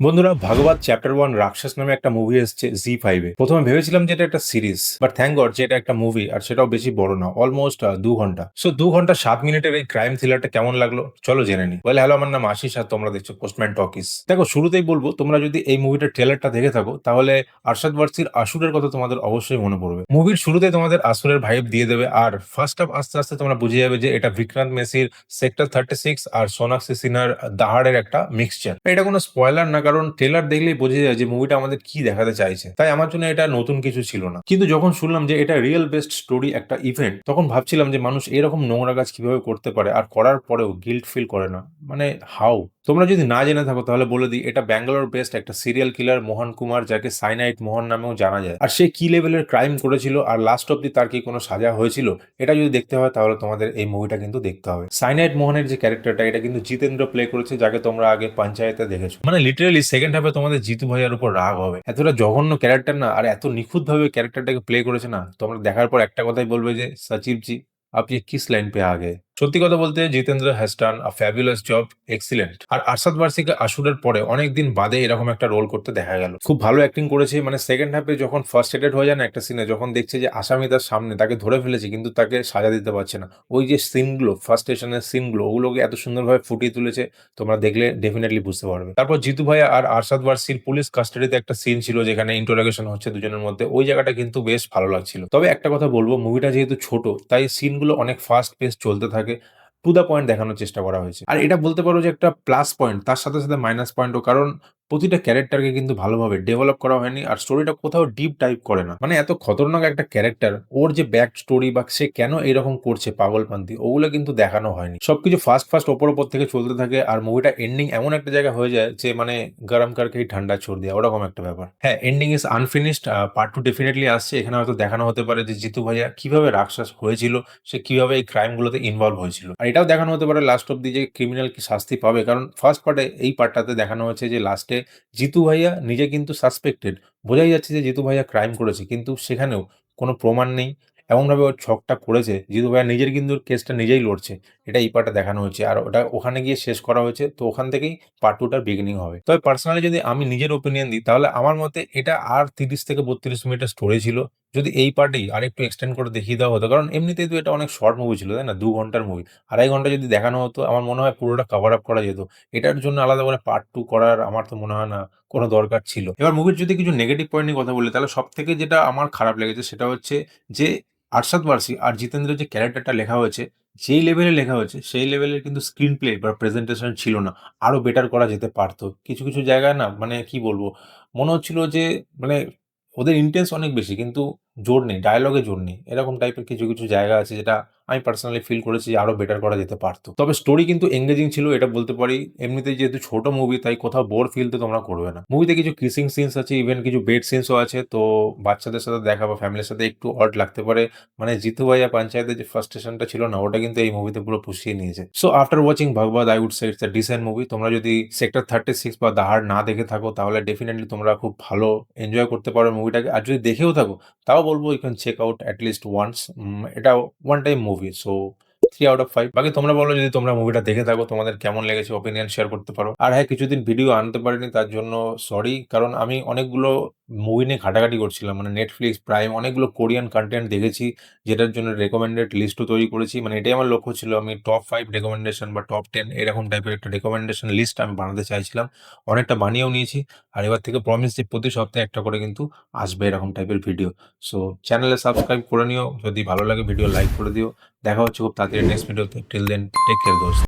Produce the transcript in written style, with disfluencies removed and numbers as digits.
বন্ধুরা, ভাগবত চ্যাপ্টার 1 রাক্ষস নামে একটা মুভি এসছে জি5 এ। প্রথমে ভেবেছিলাম যে এটা একটা সিরিজ, বাট থ্যাংক গড যে এটা একটা মুভি, আর সেটাও বেশি বড় না, অলমোস্ট 2 ঘন্টা। সো 2 ঘন্টা 7 মিনিটের এই ক্রাইম থ্রিলারটা কেমন লাগলো চলো জেনে নি। হ্যালো, আমার নাম আশিস আর তোমরা দেখছো পোস্টম্যান টকিস। দেখো, শুরুতেই বলবো, তোমরা যদি এই মুভিটার ট্রেলারটা দেখে থাকো তাহলে আরশাদ ওয়ারসির আসুরের কথা তোমাদের অবশ্যই মনে পড়বে। মুভির শুরুতেই তোমাদের আসুরের ভাইব দিয়ে দেবে, আর ফার্স্ট হাফ আস্তে আস্তে তোমরা বুঝে যাবে যে এটা বিক্রান্ত মেসির সেক্টর 36 আর সোনাক্ষী সিনহার দাহাড়ের একটা মিক্সচার। এটা কোনো স্পয়লার না, কারণ ট্রেলার দেখলেই বোঝা যায় যে মুভিটা আমাদের কি দেখাতে চাইছে। তাই আমার জন্য এটা নতুন কিছু ছিল না। কিন্তু যখন শুনলাম যে এটা রিয়েল বেস্ট স্টোরি একটা ইভেন্ট, তখন ভাবছিলাম যে মানুষ এরকম নোংরা কাজ কিভাবে করতে পারে আর করার পরেও গিল্ট ফিল করে না। মানে হাউ। তোমরা যদি না জেনে থাকো তাহলে বলে দিই, এটা ব্যাঙ্গালোর বেস্ট একটা সিরিয়াল কিলার মোহন কুমার, যাকে সাইনাইট মোহন নামেও জানা যায়। আর সে কি লেভেলের ক্রাইম করেছিল আর লাস্ট অব্দি তার কি কোনো সাজা হয়েছিল, এটা যদি দেখতে হয় তাহলে তোমাদের এই মুভিটা কিন্তু দেখতে হবে। সাইনাইট মোহনের যে ক্যারেক্টারটা, এটা কিন্তু জিতেন্দ্র প্লে করেছে, যাকে তোমরা আগে পঞ্চায়েতে দেখেছো। মানে লিটারালি সেকেন্ড হাফে তোমাদের জিতু ভাইয়ার উপর রাগ হবে। এতটা জঘন্য ক্যারেক্টার না, আর এত নিখুঁত ভাবে ক্যারেক্টারটাকে প্লে করেছে না, তোমরা দেখার পর একটা কথাই বলবে যে সচিব জি আপ ये किस लाइन पे आ गए। সত্যি কথা বলতে Jitendra has done a fabulous job, excellent. আর আরশাদ ওয়ারসিকে আসুরের পরে অনেকদিন বাদে এরকম একটা রোল করতে দেখা গেল। খুব ভালো অ্যাক্টিং করেছে। মানে সেকেন্ড হাফে যখন ফার্স্ট এডেড হয়ে যায় না একটা সিনে, যখন দেখছে যে আসামি তার সামনে, তাকে ধরে ফেলেছে কিন্তু তাকে সাজা দিতে পারছে না, ওই যে সিনগুলো, ফার্স্ট স্টেশনের সিনগুলো, ওগুলোকে এত সুন্দরভাবে ফুটিয়ে তুলেছে, তোমরা দেখলে ডেফিনেটলি বুঝতে পারবে। তারপর জিতু ভাইয়া আর আরশাদ ওয়ারসির পুলিশ কাস্টাডিতে একটা সিন ছিল যেখানে ইন্টারোগেশন হচ্ছে দুজনের মধ্যে, ওই জায়গাটা কিন্তু বেশ ভালো লাগছিল। তবে একটা কথা বলবো, মুভিটা যেহেতু ছোট তাই সিনগুলো অনেক ফাস্ট পেস চলতে থাকে, টু দ্য পয়েন্ট দেখানোর চেষ্টা করা হয়েছে। আর এটা বলতে পারো যে একটা প্লাস পয়েন্ট, তার সাথে সাথে মাইনাস পয়েন্টও, কারণ প্রতিটা ক্যারেক্টারকে কিন্তু ভালোভাবে ডেভেলপ করা হয়নি, আর স্টোরিটা কোথাও ডিপ টাইপ করে না। মানে এত খতরনাক একটা ক্যারেক্টার, ওর যে ব্যাক স্টোরি বা সে কেন এরকম করছে পাগলপান্তি, ওগুলো কিন্তু দেখানো হয়নি। সবকিছু ফাস্ট ফাস্ট ওপর ওপর থেকে চলতে থাকে, আর মুভিটা এন্ডিং এমন একটা জায়গা হয়ে যায় যে মানে গরম কারকেই ঠান্ডা ছোড় দেওয়া, ওরকম একটা ব্যাপার। হ্যাঁ, ending is unfinished. Part 2 definitely আসছে। এখানে হয়তো দেখানো হতে পারে যে জিতু ভাইয়া কিভাবে রাক্ষস হয়েছিল, সে কিভাবে এই ক্রাইম গুলোতে ইনভলভ হয়েছিল। আর এটাও দেখানো হতে পারে লাস্ট অব্দি যে ক্রিমিনাল কি শাস্তি পাবে, কারণ ফার্স্ট পার্টে, এই পার্টটাতে দেখানো হয়েছে যে লাস্টে জিতু ভাইয়া নিজে কিন্তু সাসপেক্টেড। বোঝাই যাচ্ছে যে জিতু ভাইয়া ক্রাইম করেছে, কিন্তু সেখানেও কোনো প্রমাণ নেই। এমনভাবে ওর ছকটা করেছে, জিতু ভাইয়া নিজের কিন্তু কেসটা নিজেই লড়ছে। এটা এই পার্টটা দেখানো হয়েছে, আর ওটা ওখানে গিয়ে শেষ করা হয়েছে। তো ওখান থেকেই পার্ট 2 টার বিগিনিং হবে। তবে পার্সোনালি যদি আমি নিজের ওপিনিয়ন দিই, তাহলে আমার মতে এটা আর 30 থেকে 32 মিনিটের স্টোরি ছিল। যদি এই পার্টেই আরেকটু এক্সটেন্ড করে দেখিয়ে দেওয়া হতো, কারণ এমনিতেই তো এটা অনেক শর্ট মুভি ছিল, তাই না? 2 ঘন্টার মুভি, 2.5 ঘন্টা যদি দেখানো হতো, আমার মনে হয় পুরোটা কভার আপ করা যেত। এটার জন্য আলাদা করে পার্ট 2 করার আমার তো মনে হয় না কোনো দরকার ছিল। এবার মুভির যদি কিছু নেগেটিভ পয়েন্ট নিয়ে কথা বলি, তাহলে সবথেকে যেটা আমার খারাপ লেগেছে সেটা হচ্ছে যে আরশাদ ওয়ারসি আর জিতেন্দ্রের যে ক্যারেক্টারটা লেখা হয়েছে, যেই লেভেলে লেখা হয়েছে সেই লেভেলের কিন্তু স্ক্রিন প্লে বা প্রেজেন্টেশন ছিল না। আরো বেটার করা যেতে পারত। কিছু কিছু জায়গায় না, মানে কি বলবো, মনে হচ্ছিল যে মানে ওদের ইনটেন্স অনেক বেশি, কিন্তু জোর নেই, ডায়ালগে জোর নেই। এরকম টাইপের কিছু কিছু জায়গা আছে যেটা আমি পার্সোনালি ফিল করেছি যে আরো বেটার করা যেতে পারতো। তবে স্টোরি কিন্তু এঙ্গেজিং ছিল, এটা বলতে পারি। এমনিতেই যেহেতু ছোট মুভি, তাই কোথাও বোর ফিল তো তোমরা করবে না। মুভিতে কিছু কিসিং সিনস আছে, ইভেন কিছু বেড সিনসও আছে। তো বাচ্চাদের সাথে দেখা বা ফ্যামিলির সাথে একটু অড লাগতে পারে। মানে জিতু ভাইয়া পঞ্চায়েতের যে ফার্স্টেশনটা ছিল না, ওটা কিন্তু এই মুভিতে পুরো পুষিয়ে নিয়েছে। So after watching Bhagwat, I would say it's a decent movie. তোমরা যদি সেক্টর 36 বা দাহাড় না দেখে থাকো, তাহলে ডেফিনেটলি তোমরা খুব ভালো এনজয় করতে পারো মুভিটাকে। আর যদি দেখেও থাকো, তাও বলবো you can check out at least once. এটা one time movie, so 3 out of 5। বাকি তোমরা বলো, যদি তোমরা মুভিটা দেখে থাকো তোমাদের কেমন লেগেছে, ওপিনিয়ন শেয়ার করতে পারো। আর হ্যাঁ, কিছুদিন ভিডিও আনতে পারিনি, তার জন্য সরি, কারণ আমি অনেকগুলো মুভি নিয়ে ঘাটাঘাটি করছিলাম। মানে নেটফ্লিক্স, প্রাইম, অনেকগুলো কোরিয়ান কন্টেন্ট দেখেছি, যেটার জন্য রেকমেন্ডেড লিস্টও তৈরি করেছি। মানে এটাই আমার লক্ষ্য ছিল, আমি টপ 5 রেকমেন্ডেশন বা টপ 10 এরকম টাইপের একটা রেকমেন্ডেশন লিস্ট আমি বানাতে চাইছিলাম। অনেকটা বানিয়েও নিয়েছি। আর এবার থেকে প্রমিস যে প্রতি সপ্তাহে একটা করে কিন্তু আসবে এরকম টাইপের ভিডিও। সো চ্যানেলে সাবস্ক্রাইব করে নিও, যদি ভালো লাগে ভিডিও লাইক করে দিও। দেখা হচ্ছে খুব তাড়াতাড়ি নেক্সট ভিডিওতে। টিল দেন, টেক কেয়ার দোস্ত।